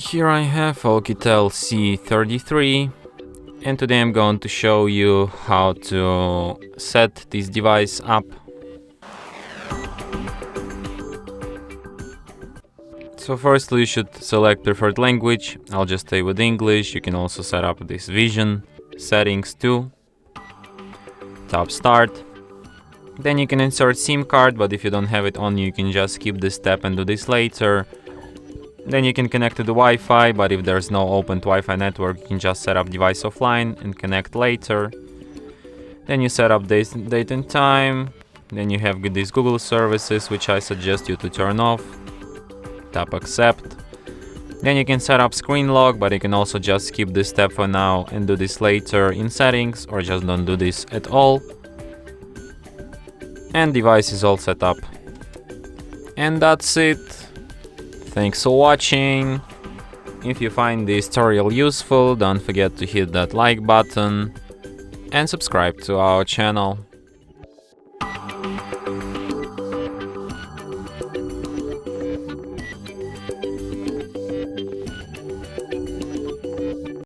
Here I have OUKITEL C33, and today I'm going to show you how to set this device up. So firstly, you should select preferred language. I'll just stay with English. You can also set up this vision settings too. Tap start. Then you can insert SIM card, but if you don't have it on, you can just skip this step and do this later. Then you can connect to the Wi-Fi, but if there's no open Wi-Fi network, you can just set up device offline and connect later. Then you set up date and time. Then you have these Google services, which I suggest you to turn off. Tap accept. Then you can set up screen lock, but you can also just skip this step for now and do this later in settings, or just don't do this at all. And device is all set up. And that's it. Thanks for watching. If you find this tutorial useful, don't forget to hit that like button and subscribe to our channel.